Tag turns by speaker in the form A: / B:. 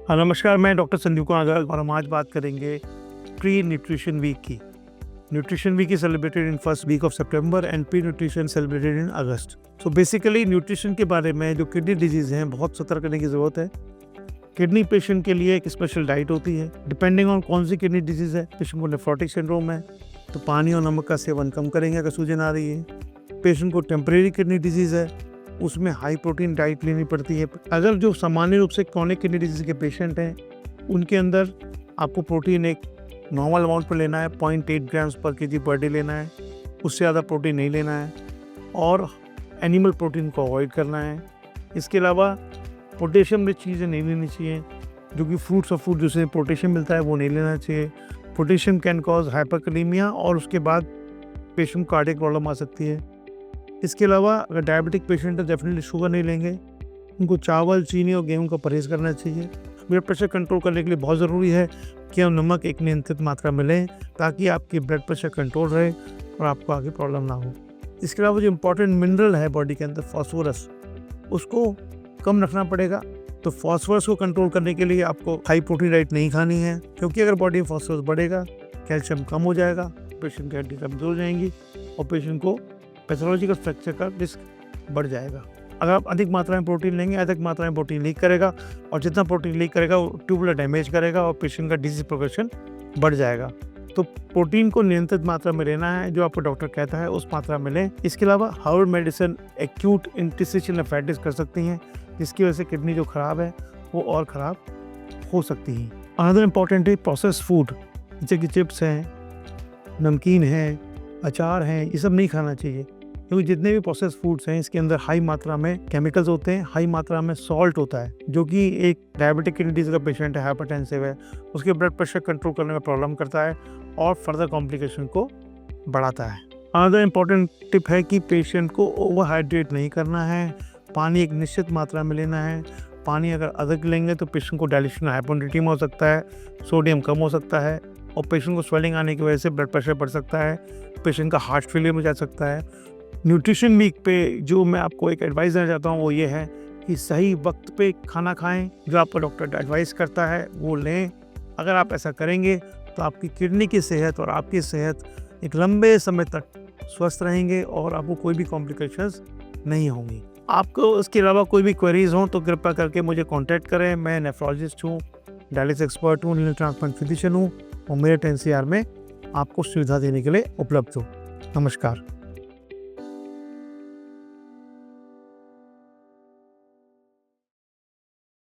A: हाँ, नमस्कार, मैं डॉक्टर संदीप कुमार गर्ग और हम आज बात करेंगे प्री न्यूट्रिशन वीक की। Nutrition week is celebrated in first week of September and pre nutrition celebrated in August. So basically nutrition के बारे में जो किडनी डिजीज़ हैं बहुत सतर्क करने की ज़रूरत है। किडनी पेशेंट के लिए एक स्पेशल डाइट होती है, डिपेंडिंग ऑन कौन सी किडनी डिजीज़ है। पेशेंट को नेफ्रोटिक सिंड्रोम है तो पानी और नमक का सेवन कम करेंगे अगर सूजन आ रही है। पेशेंट को टेम्परेरी किडनी डिजीज़ है, उसमें हाई प्रोटीन डाइट लेनी पड़ती है। अगर जो सामान्य रूप से क्रॉनिक किडनी डिजीज़ के पेशेंट हैं उनके अंदर आपको प्रोटीन एक नॉर्मल अमाउंट पर लेना है, 0.8 ग्राम्स पर केजी पर डे लेना है, उससे ज़्यादा प्रोटीन नहीं लेना है और एनिमल प्रोटीन को अवॉइड करना है। इसके अलावा पोटेशियम रिच चीज़ें नहीं लेनी चाहिए, जो कि फ्रूट्स और फूड जिससे पोटेशियम मिलता है वो नहीं लेना चाहिए। पोटेशियम कैन कॉज हाइपरकैलेमिया और उसके बाद पेशेंट को कार्डियक प्रॉब्लम आ सकती है। इसके अलावा अगर डायबिटिक पेशेंट है डेफिनेटली शुगर नहीं लेंगे, उनको चावल, चीनी और गेहूं का परहेज़ करना चाहिए। ब्लड प्रेशर कंट्रोल करने के लिए बहुत ज़रूरी है कि हम नमक एक नियंत्रित मात्रा में लें ताकि आपकी ब्लड प्रेशर कंट्रोल रहे और आपको आगे प्रॉब्लम ना हो। इसके अलावा जो इम्पोर्टेंट मिनरल है बॉडी के अंदर फॉस्फोरस, उसको कम रखना पड़ेगा। तो फॉस्फोरस को कंट्रोल करने के लिए आपको हाई प्रोटीन डाइट नहीं खानी है, क्योंकि अगर बॉडी में फॉस्फोरस बढ़ेगा कैल्शियम कम हो जाएगा, पेशेंट की हड्डी कमज़ोर हो जाएंगी और पेशेंट को पैथोलॉजिकल फ्रैक्चर का रिस्क बढ़ जाएगा। अगर आप अधिक मात्रा में प्रोटीन लेंगे, अधिक मात्रा में प्रोटीन लीक करेगा और जितना प्रोटीन लीक करेगा वो ट्यूबुलर डैमेज करेगा और पेशेंट का डिजीज प्रोग्रेशन बढ़ जाएगा। तो प्रोटीन को नियंत्रित मात्रा में लेना है, जो आपको डॉक्टर कहता है उस मात्रा में लें। इसके अलावा herbal medicine acute interstitial nephritis कर सकती हैं, जिसकी वजह से किडनी जो ख़राब है वो और ख़राब हो सकती है। अनदर इम्पॉर्टेंट है प्रोसेस फूड, जैसे कि चिप्स हैं, नमकीन है, अचार हैं, ये सब नहीं खाना चाहिए, क्योंकि जितने भी प्रोसेस फूड्स हैं इसके अंदर हाई मात्रा में केमिकल्स होते हैं, हाई मात्रा में सॉल्ट होता है, जो कि एक डायबिटिक किडनी डिजीज का पेशेंट है, हाइपरटेंसिव है, उसके ब्लड प्रेशर कंट्रोल करने में प्रॉब्लम करता है और फर्दर कॉम्प्लिकेशन को बढ़ाता है। अनदर इम्पॉर्टेंट टिप है कि पेशेंट को ओवरहाइड्रेट नहीं करना है, पानी एक निश्चित मात्रा में लेना है। पानी अगर अधिक लेंगे तो पेशेंट को डायलिशन हाइपोनेट्रीमा हो सकता है, सोडियम कम हो सकता है और पेशेंट को स्वेलिंग आने की वजह से ब्लड प्रेशर बढ़ सकता है, पेशेंट का हार्ट फेलियर में जा सकता है। न्यूट्रिशन वीक पे जो मैं आपको एक एडवाइस देना चाहता हूँ वो ये है कि सही वक्त पे खाना खाएं, जो आपका डॉक्टर एडवाइस करता है वो लें। अगर आप ऐसा करेंगे तो आपकी किडनी की सेहत और आपकी सेहत एक लंबे समय तक स्वस्थ रहेंगे और आपको कोई भी कॉम्प्लिकेशंस नहीं होंगी। आपको इसके अलावा कोई भी क्वेरीज हों तो कृपया करके मुझे कॉन्टैक्ट करें। मैं नेफ्रोलॉजिस्ट हूँ, डायलिसिस एक्सपर्ट हूँ, रीनल ट्रांसप्लांट फिजिशियन हूँ और मेरे 10 CR में आपको सुविधा देने के लिए उपलब्ध हूँ। नमस्कार।